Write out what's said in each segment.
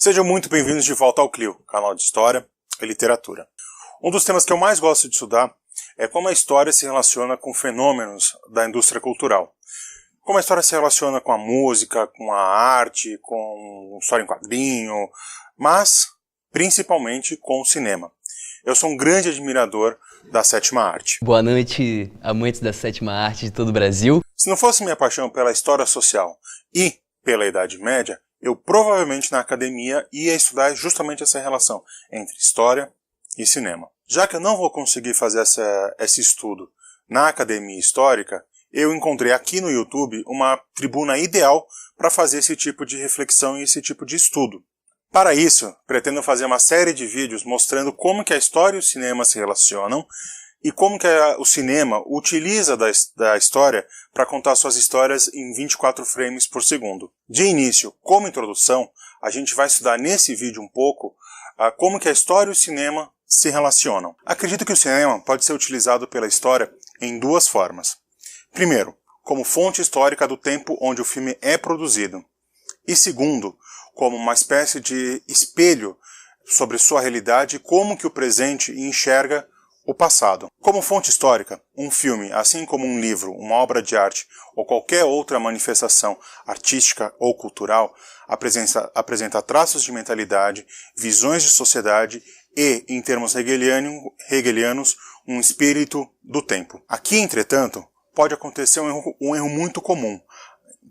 Sejam muito bem-vindos de volta ao Clio, canal de História e Literatura. Um dos temas que eu mais gosto de estudar é como a história se relaciona com fenômenos da indústria cultural. Como a história se relaciona com a música, com a arte, com história em quadrinho, mas principalmente com o cinema. Eu sou um grande admirador da sétima arte. Boa noite, amantes da sétima arte de todo o Brasil. Se não fosse minha paixão pela história social e pela Idade Média, eu provavelmente na academia ia estudar justamente essa relação entre história e cinema. Já que eu não vou conseguir fazer esse estudo na academia histórica, eu encontrei aqui no YouTube uma tribuna ideal para fazer esse tipo de reflexão e esse tipo de estudo. Para isso, pretendo fazer uma série de vídeos mostrando como que a história e o cinema se relacionam e como que o cinema utiliza da história para contar suas histórias em 24 frames por segundo. De início, como introdução, a gente vai estudar nesse vídeo um pouco como que a história e o cinema se relacionam. Acredito que o cinema pode ser utilizado pela história em duas formas. Primeiro, como fonte histórica do tempo onde o filme é produzido. E segundo, como uma espécie de espelho sobre sua realidade e como que o presente enxerga o passado. Como fonte histórica, um filme, assim como um livro, uma obra de arte ou qualquer outra manifestação artística ou cultural, apresenta traços de mentalidade, visões de sociedade e, em termos hegelianos, um espírito do tempo. Aqui, entretanto, pode acontecer um erro muito comum,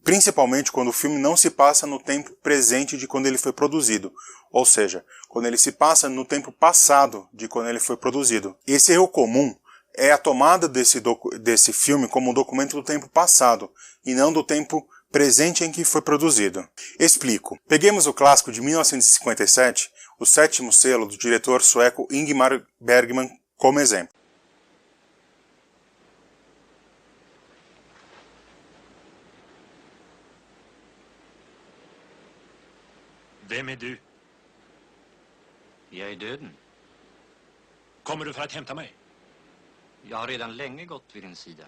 principalmente quando o filme não se passa no tempo presente de quando ele foi produzido, ou seja, quando ele se passa no tempo passado de quando ele foi produzido. Esse erro comum é a tomada desse filme como um documento do tempo passado, e não do tempo presente em que foi produzido. Explico. Peguemos o clássico de 1957, O Sétimo Selo, do diretor sueco Ingmar Bergman, como exemplo. Vem är du? Jag är döden. Kommer du för att hämta mig? Jag har redan länge gått vid din sida.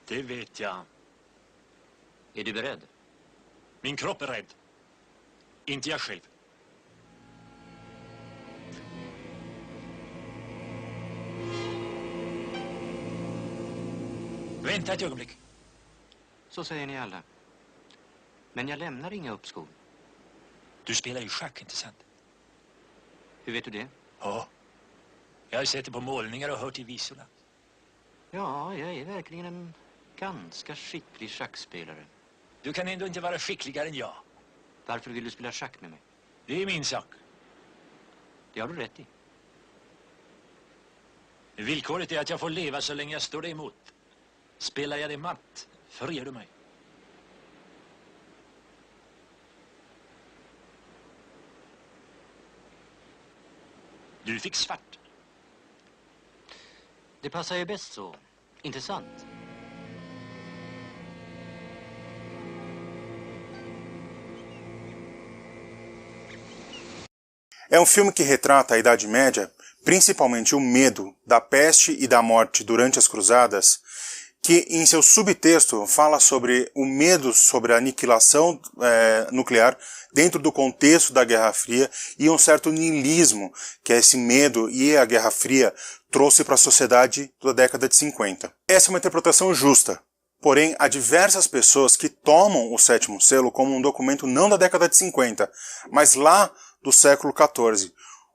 Det vet jag. Är du beredd? Min kropp är rädd. Inte jag själv. Vänta ett ögonblick. Så säger ni alla. Men jag lämnar inga uppskov. Du spelar ju schack, inte sant? Hur vet du det? Ja. Jag har sett det på målningar och hört i visorna. Ja, jag är verkligen en ganska skicklig schackspelare. Du kan ändå inte vara skickligare än jag. Varför vill du spela schack med mig? Det är min sak. Det har du rätt i. Villkoret är att jag får leva så länge jag står dig emot. Spelar jag dig matt, förger du mig. Du fick svart. Det passar ju bäst så. Inte sant? É um filme que retrata a Idade Média, principalmente o medo da peste e da morte durante as cruzadas, que em seu subtexto fala sobre o medo sobre a aniquilação nuclear dentro do contexto da Guerra Fria e um certo niilismo que esse medo e a Guerra Fria trouxe para a sociedade da década de 50. Essa é uma interpretação justa, porém há diversas pessoas que tomam o Sétimo Selo como um documento não da década de 50, mas lá do século XIV.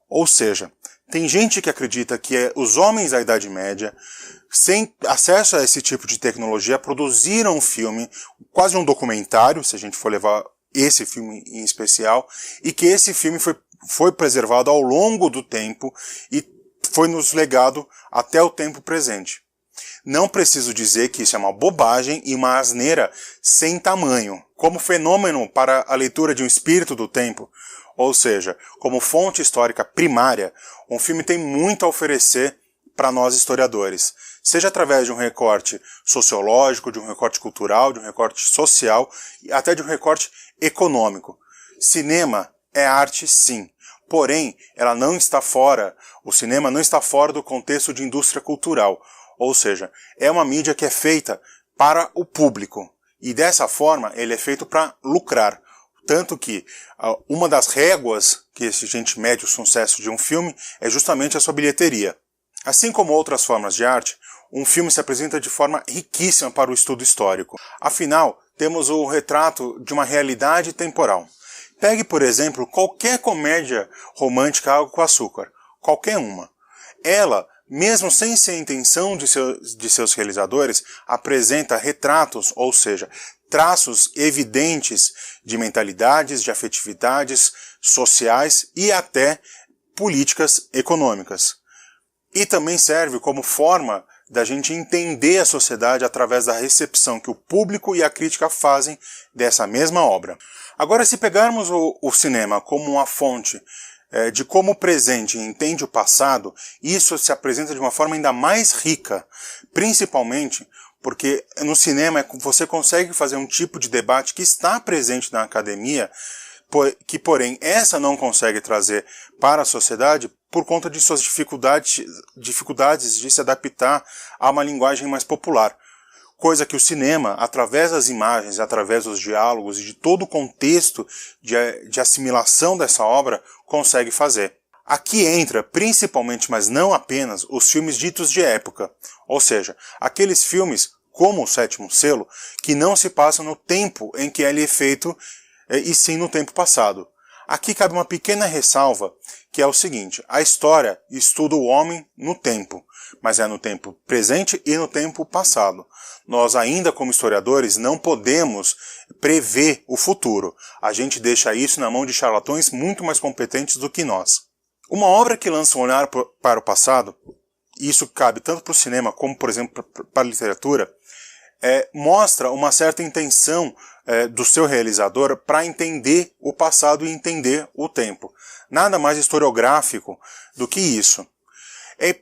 Ou seja, tem gente que acredita que os homens da Idade Média, sem acesso a esse tipo de tecnologia, produziram um filme, quase um documentário, se a gente for levar esse filme em especial, e que esse filme foi preservado ao longo do tempo e foi nos legado até o tempo presente. Não preciso dizer que isso é uma bobagem e uma asneira sem tamanho. Como fenômeno para a leitura de um espírito do tempo, ou seja, como fonte histórica primária, um filme tem muito a oferecer para nós historiadores, seja através de um recorte sociológico, de um recorte cultural, de um recorte social e até de um recorte econômico. Cinema é arte, sim, porém ela não está fora, o cinema não está fora do contexto de indústria cultural, ou seja, é uma mídia que é feita para o público e dessa forma ele é feito para lucrar. Tanto que uma das réguas que a gente mede o sucesso de um filme é justamente a sua bilheteria. Assim como outras formas de arte, um filme se apresenta de forma riquíssima para o estudo histórico. Afinal, temos o retrato de uma realidade temporal. Pegue, por exemplo, qualquer comédia romântica Água com Açúcar, qualquer uma. Ela, mesmo sem ser a intenção de seus realizadores, apresenta retratos, ou seja, traços evidentes de mentalidades, de afetividades sociais e até políticas econômicas. E também serve como forma da gente entender a sociedade através da recepção que o público e a crítica fazem dessa mesma obra. Agora, se pegarmos o cinema como uma fonte de como o presente entende o passado, isso se apresenta de uma forma ainda mais rica, principalmente porque no cinema você consegue fazer um tipo de debate que está presente na academia, que porém essa não consegue trazer para a sociedade por conta de suas dificuldades de se adaptar a uma linguagem mais popular. Coisa que o cinema, através das imagens, através dos diálogos e de todo o contexto de assimilação dessa obra, consegue fazer. Aqui entra, principalmente, mas não apenas, os filmes ditos de época, ou seja, aqueles filmes, como O Sétimo Selo, que não se passam no tempo em que ele é feito, e sim no tempo passado. Aqui cabe uma pequena ressalva, que é o seguinte: a história estuda o homem no tempo, mas é no tempo presente e no tempo passado. Nós ainda, como historiadores, não podemos prever o futuro. A gente deixa isso na mão de charlatões muito mais competentes do que nós. Uma obra que lança um olhar para o passado, e isso cabe tanto para o cinema como, por exemplo, para a literatura, mostra uma certa intenção do seu realizador para entender o passado e entender o tempo. Nada mais historiográfico do que isso.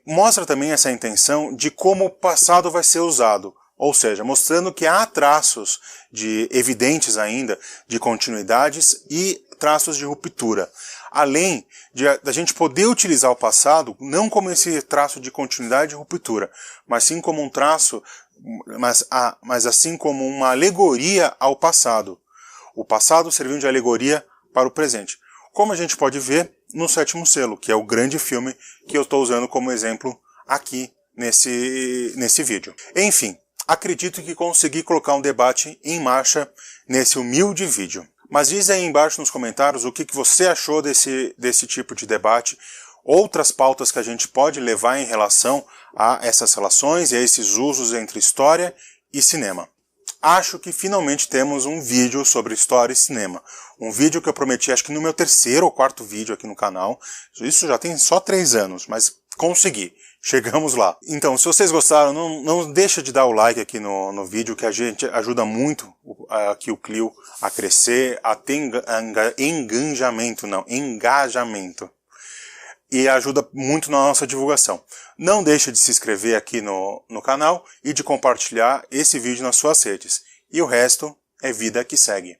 Mostra também essa intenção de como o passado vai ser usado, ou seja, mostrando que há traços evidentes ainda de continuidades e traços de ruptura. Além da gente poder utilizar o passado não como esse traço de continuidade e ruptura, mas sim como um traço, mas assim como uma alegoria ao passado. O passado servindo de alegoria para o presente. Como a gente pode ver no Sétimo Selo, que é o grande filme que eu estou usando como exemplo aqui nesse vídeo. Enfim, acredito que consegui colocar um debate em marcha nesse humilde vídeo. Mas diz aí embaixo nos comentários o que você achou desse tipo de debate, outras pautas que a gente pode levar em relação a essas relações e a esses usos entre história e cinema. Acho que finalmente temos um vídeo sobre história e cinema. Um vídeo que eu prometi, acho que no meu 3º ou 4º vídeo aqui no canal. Isso já tem só 3 anos, mas consegui. Chegamos lá. Então, se vocês gostaram, não deixa de dar o like aqui no vídeo, que a gente ajuda muito aqui o Clio a crescer, a ter engajamento. E ajuda muito na nossa divulgação. Não deixe de se inscrever aqui no canal e de compartilhar esse vídeo nas suas redes. E o resto é vida que segue.